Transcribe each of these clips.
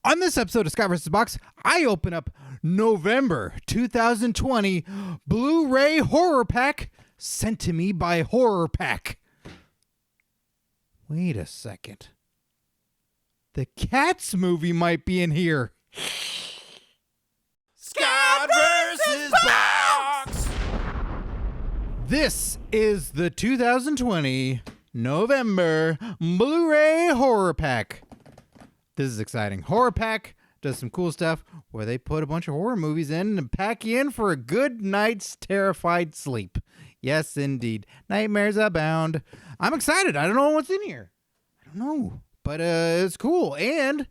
On this episode of Scott vs. Box, I open up November 2020 Blu-ray horror pack sent to me by Horror Pack. Wait a second. The Cats movie might be in here. Scott vs. Box! This is the 2020 November Blu-ray horror pack. This is exciting. Horror Pack does some cool stuff where they put a bunch of horror movies in and pack you in for a good night's terrified sleep. Yes, indeed. Nightmares abound. I'm excited. I don't know what's in here. I don't know. But it's cool. And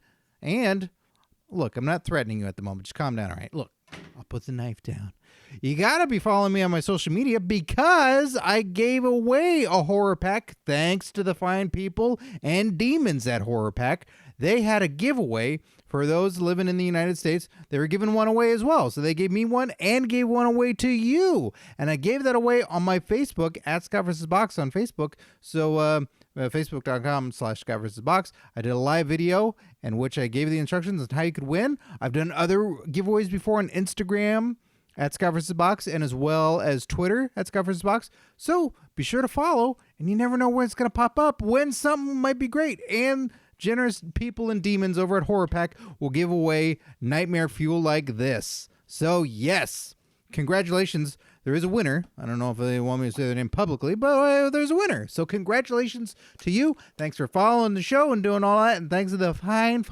look, I'm not threatening you at the moment. Just calm down, all right? Look, I'll put the knife down. You gotta be following me on my social media because I gave away a horror pack thanks to the fine people and demons at Horror Pack. They had a giveaway for those living in the United States. They were giving one away as well. So they gave me one and gave one away to you. And I gave that away on my Facebook at Scott vs. Box on Facebook. So facebook.com/ScottVsBox. I did a live video in which I gave the instructions on how you could win. I've done other giveaways before on Instagram at Scott vs. Box and as well as Twitter at Scott vs. Box. So be sure to follow, and you never know when it's going to pop up, when something might be great. And generous people and demons over at Horror Pack will give away nightmare fuel like this. So yes, congratulations. There is a winner. I don't know if they want me to say their name publicly, but there's a winner. So congratulations to you. Thanks for following the show and doing all that. And thanks to the fine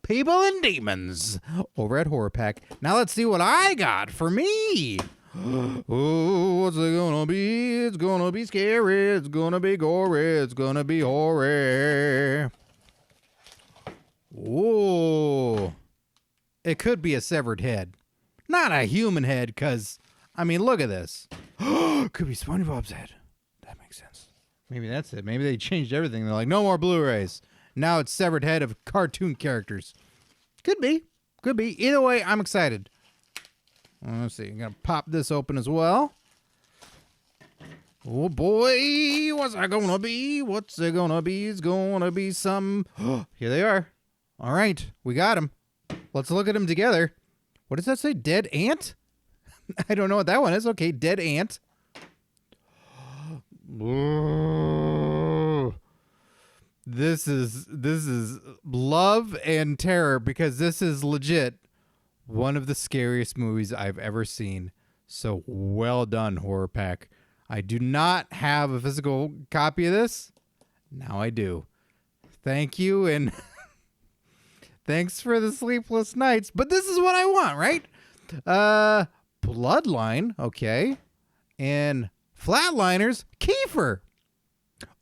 people and demons over at Horror Pack. Now let's see what I got for me. Oh, what's it gonna be? It's gonna be scary. It's gonna be gory. It's gonna be horror. Whoa. It could be a severed head. Not a human head, because, I mean, look at this. Could be SpongeBob's head. That makes sense. Maybe that's it. Maybe they changed everything. They're like, no more Blu-rays. Now it's severed head of cartoon characters. Could be. Could be. Either way, I'm excited. Let's see. I'm going to pop this open as well. Oh, boy. What's that going to be? What's it going to be? It's going to be some... Here they are. All right. We got them. Let's look at them together. What does that say? Dead ant? I don't know what that one is. Okay, dead ant. This is love and terror because this is legit one of the scariest movies I've ever seen. So well done, Horror Pack. I do not have a physical copy of this. Now I do. Thank you, and thanks for the sleepless nights. But this is what I want, right? Bloodline, okay. And Flatliners, Kiefer.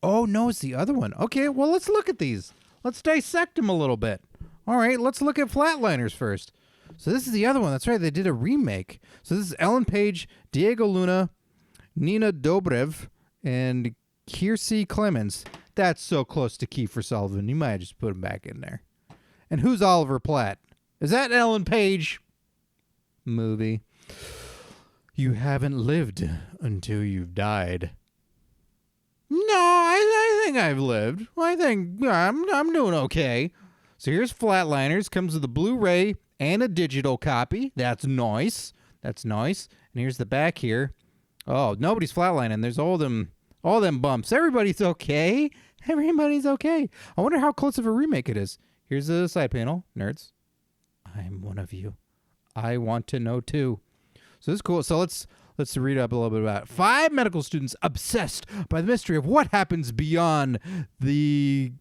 Oh, no, it's the other one. Okay, well, let's look at these. Let's dissect them a little bit. All right, let's look at Flatliners first. So this is the other one. That's right, they did a remake. So this is Ellen Page, Diego Luna, Nina Dobrev, and Kiersey Clemens. That's so close to Kiefer Sullivan. You might just put him back in there. And who's Oliver Platt? Is that Ellen Page? Movie. You haven't lived until you've died. No, I think I've lived. I think I'm doing okay. So here's Flatliners. Comes with a Blu-ray and a digital copy. That's nice. That's nice. And here's the back here. Oh, nobody's flatlining. There's all them bumps. Everybody's okay. Everybody's okay. I wonder how close of a remake it is. Here's the side panel, nerds. I'm one of you. I want to know too. So this is cool. So let's read up a little bit about it. 5 medical students obsessed by the mystery of what happens beyond the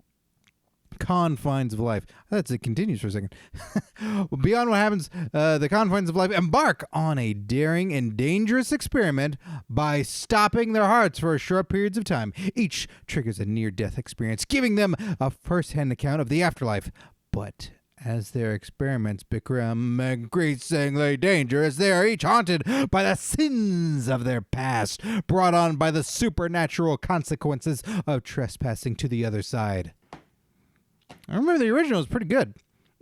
confines of life. It continues for a second. Beyond what happens, the confines of life, embark on a daring and dangerous experiment by stopping their hearts for short periods of time. Each triggers a near-death experience, giving them a first-hand account of the afterlife. But as their experiments become increasingly dangerous, they are each haunted by the sins of their past, brought on by the supernatural consequences of trespassing to the other side. I remember the original was pretty good.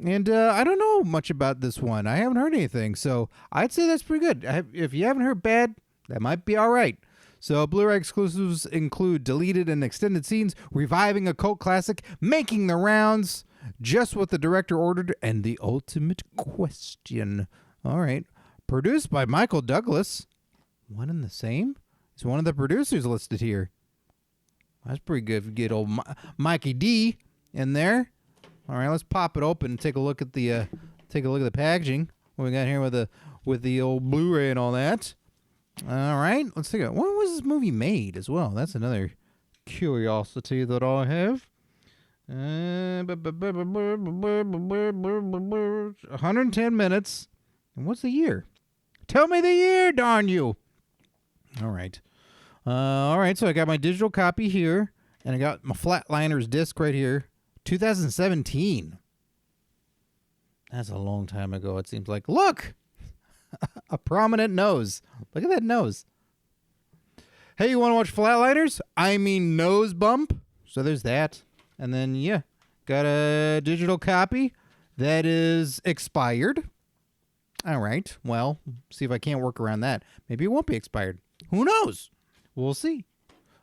And I don't know much about this one. I haven't heard anything, so I'd say that's pretty good. If you haven't heard bad, that might be all right. So Blu-ray exclusives include deleted and extended scenes, reviving a cult classic, making the rounds, Just What the Director Ordered, and The Ultimate Question. All right. Produced by Michael Douglas. One and the same? He's one of the producers listed here. That's pretty good if you get old Mikey D in there. All right, let's pop it open and take a look at the packaging. What we got here with the old Blu-ray and all that. All right, let's take a. When was this movie made as well? That's another curiosity that I have. 110 minutes. And what's the year? Tell me the year, darn you. All right. All right, so I got my digital copy here, and I got my Flatliners disc right here. 2017. That's a long time ago, it seems like. Look! A prominent nose. Look at that nose. Hey, you want to watch Flatliners? I mean nose bump. So there's that. And then, yeah, got a digital copy that is expired. All right. Well, see if I can't work around that. Maybe it won't be expired. Who knows? We'll see.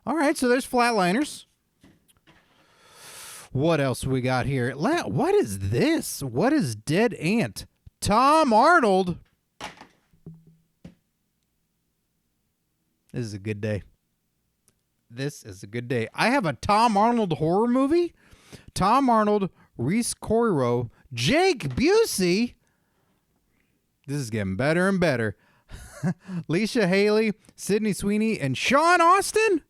All right. So there's Flatliners. What else we got here? What is this? What is Dead Ant? Tom Arnold. This is a good day. This is a good day. I have a Tom Arnold horror movie. Tom Arnold, Reese Coiro, Jake Busey. This is getting better and better. Leisha Haley, Sydney Sweeney, and Sean Austin?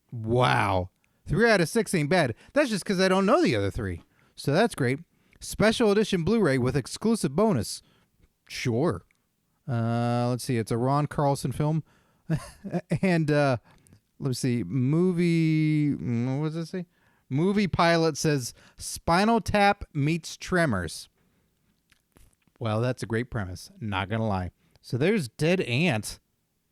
Wow. 3 out of 6 ain't bad. That's just because I don't know the other 3. So that's great. Special edition Blu-ray with exclusive bonus. Sure. Let's see. It's a Ron Carlson film. And let's see. Movie. What does it say? Movie pilot says Spinal Tap meets Tremors. Well, that's a great premise. Not going to lie. So there's Dead Ant.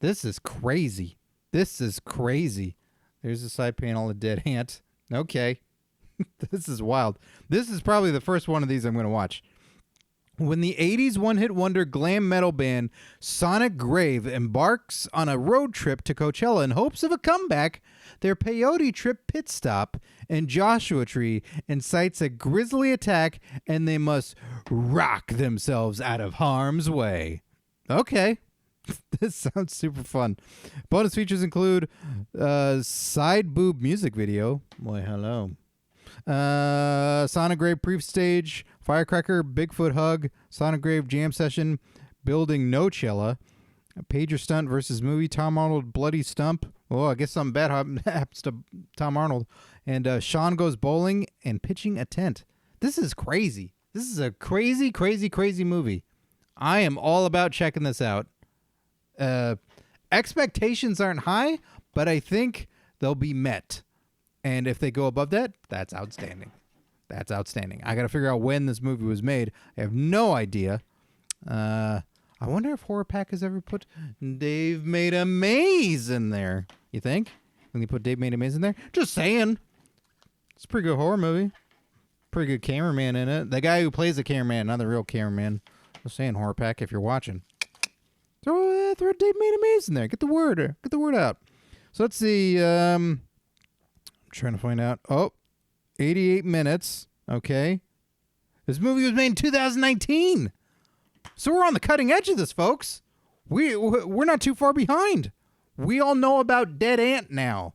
This is crazy. This is crazy. There's a side panel of Dead Ant. Okay. This is wild. This is probably the first one of these I'm going to watch. When the 80s one-hit wonder glam metal band Sonic Grave embarks on a road trip to Coachella in hopes of a comeback, their peyote trip pit stop in Joshua Tree incites a grisly attack, and they must rock themselves out of harm's way. Okay. This sounds super fun. Bonus features include side boob music video. Boy, hello. Sonic Grave Brief Stage, Firecracker, Bigfoot Hug, Sonic Grave Jam Session, Building No Cella, Pager Stunt versus Movie, Tom Arnold Bloody Stump. Oh, I guess something bad happens to Tom Arnold. And Sean Goes Bowling and Pitching a Tent. This is crazy. This is a crazy, crazy, crazy movie. I am all about checking this out. Expectations aren't high, but I think they'll be met. And if they go above that, that's outstanding. That's outstanding. I got to figure out when this movie was made. I have no idea. I wonder if Horror Pack has ever put Dave Made a Maze in there. You think? When they put Dave Made a Maze in there? Just saying. It's a pretty good horror movie. Pretty good cameraman in it. The guy who plays the cameraman, not the real cameraman. Just saying, Horror Pack, if you're watching. Throw Dave Made a Maze in there. Get the word out. So let's see. I'm trying to find out. Oh, 88 minutes. Okay. This movie was made in 2019. So we're on the cutting edge of this, folks. We're not too far behind. We all know about Dead Ant now.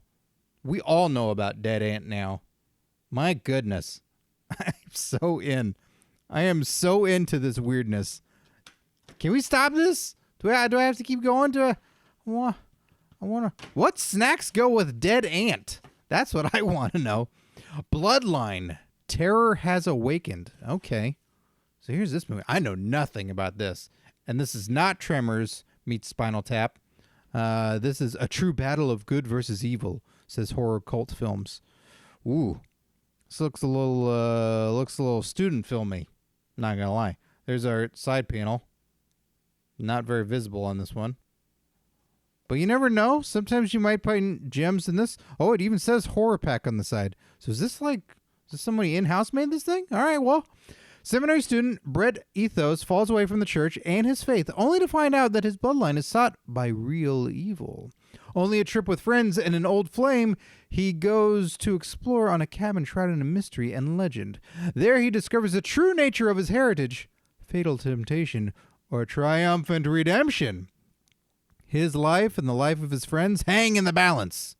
We all know about Dead Ant now. My goodness. I'm so in. I am so into this weirdness. Can we stop this? Do I have to keep going? I want to. What snacks go with Dead Ant? That's what I want to know. Bloodline. Terror Has Awakened. Okay. So here's this movie. I know nothing about this. And this is not Tremors meets Spinal Tap. This is A True Battle of Good versus Evil, says Horror Cult Films. Ooh. This looks a little student filmy. Not going to lie. There's our side panel. Not very visible on this one. But you never know. Sometimes you might find gems in this. Oh, it even says Horror Pack on the side. So is this somebody in-house made this thing? All right, well. Seminary student Brett Ethos falls away from the church and his faith, only to find out that his bloodline is sought by real evil. Only a trip with friends and an old flame, he goes to explore on a cabin shrouded in mystery and legend. There he discovers the true nature of his heritage, fatal temptation, or triumphant redemption. His life and the life of his friends hang in the balance.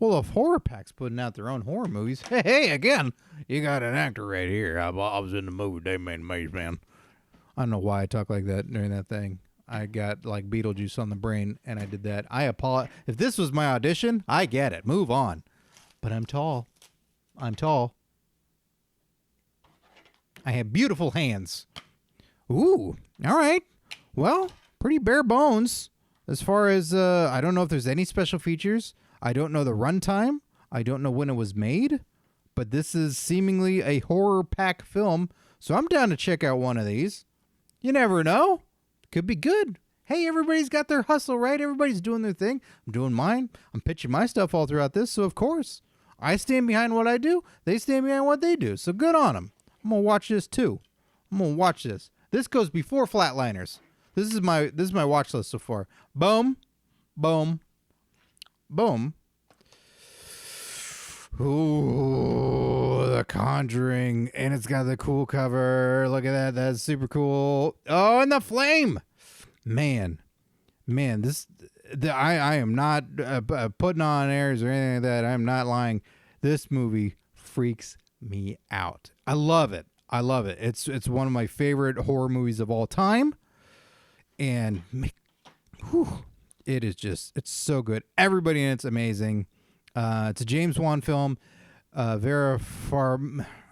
Well, if Horror Pack's putting out their own horror movies, hey, again, you got an actor right here. I was in the movie They Made Maze Man. I don't know why I talk like that during that thing. I got like Beetlejuice on the brain, and I did that. I apologize. If this was my audition, I get it. Move on. But I'm tall. I'm tall. I have beautiful hands. Ooh, all right. Well, pretty bare bones. As far as, I don't know if there's any special features. I don't know the runtime. I don't know when it was made. But this is seemingly a horror pack film, so I'm down to check out one of these. You never know. Could be good. Hey, everybody's got their hustle, right? Everybody's doing their thing. I'm doing mine. I'm pitching my stuff all throughout this, so of course, I stand behind what I do. They stand behind what they do, so good on them. I'm going to watch this too. I'm going to watch this. This goes before Flatliners. This is my watch list so far. Boom. Boom. Boom. Ooh, The Conjuring, and it's got the cool cover. Look at that. That's super cool. Oh, and the flame. Man, I am not putting on airs or anything like that. I'm not lying. This movie freaks me out. I love it. It's one of my favorite horror movies of all time. And it's so good. Everybody in it's amazing. It's a James Wan film. I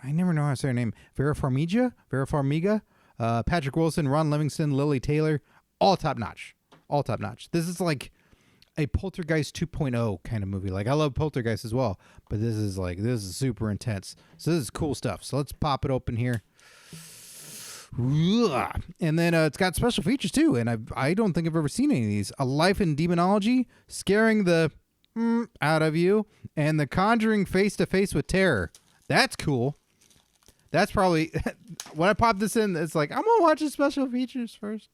never know how to say her name. Vera Farmiga. Patrick Wilson, Ron Livingston, Lily Taylor. All top notch. This is like a Poltergeist 2.0 kind of movie. Like, I love Poltergeist as well, but this is super intense. So this is cool stuff. So let's pop it open here. And then it's got special features too, and I don't think I've ever seen any of these. A Life in Demonology, scaring the out of you, and The Conjuring Face to Face with Terror. That's cool. That's probably when I pop this in, it's like, I'm gonna watch the special features first.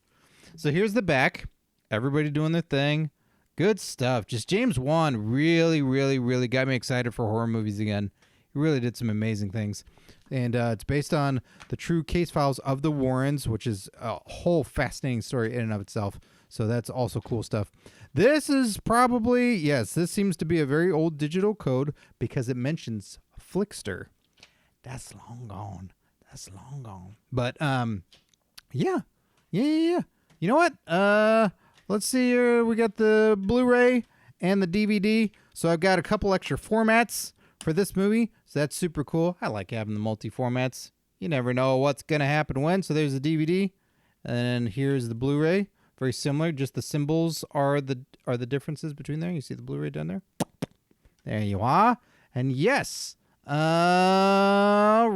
So here's the back. Everybody doing their thing. Good stuff. Just James Wan really, really, really got me excited for horror movies again. He really did some amazing things. And it's based on the true case files of the Warrens, which is a whole fascinating story in and of itself. So that's also cool stuff. This is probably, yes, this seems to be a very old digital code because it mentions Flickster. That's long gone. But, yeah. You know what? Let's see here. We got the Blu-ray and the DVD. So I've got a couple extra formats for this movie. So that's super cool. I like having the multi-formats. You never know what's going to happen when. So there's the DVD. And here's the Blu-ray. Very similar. Just the symbols are the differences between there. You see the Blu-ray down there? There you are. And yes. Right.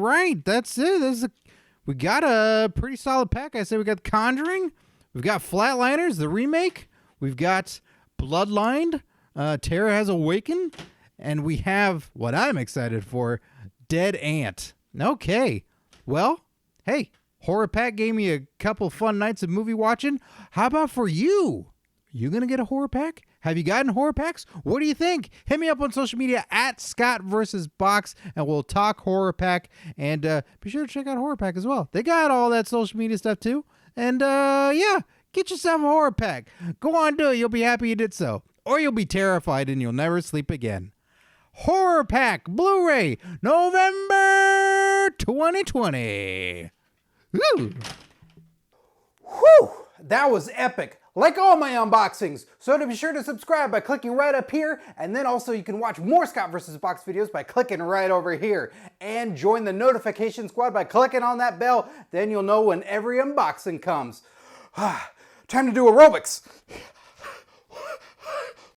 That's it. We got a pretty solid pack. I say we got Conjuring. We've got Flatliners, the remake. We've got Bloodline. Terror Has Awakened. And we have what I'm excited for, Dead Ant. Okay. Well, hey, Horror Pack gave me a couple fun nights of movie watching. How about for you? You going to get a Horror Pack? Have you gotten Horror Packs? What do you think? Hit me up on social media at ScottVsBox, and we'll talk Horror Pack. And be sure to check out Horror Pack as well. They got all that social media stuff too. And yeah, get yourself a Horror Pack. Go on, do it. You'll be happy you did so. Or you'll be terrified and you'll never sleep again. Horror Pack Blu-ray, November 2020. Woo! Whew! That was epic. Like all my unboxings. So to be sure to subscribe by clicking right up here, and then also you can watch more Scott vs. Box videos by clicking right over here. And join the notification squad by clicking on that bell. Then you'll know when every unboxing comes. Time to do aerobics.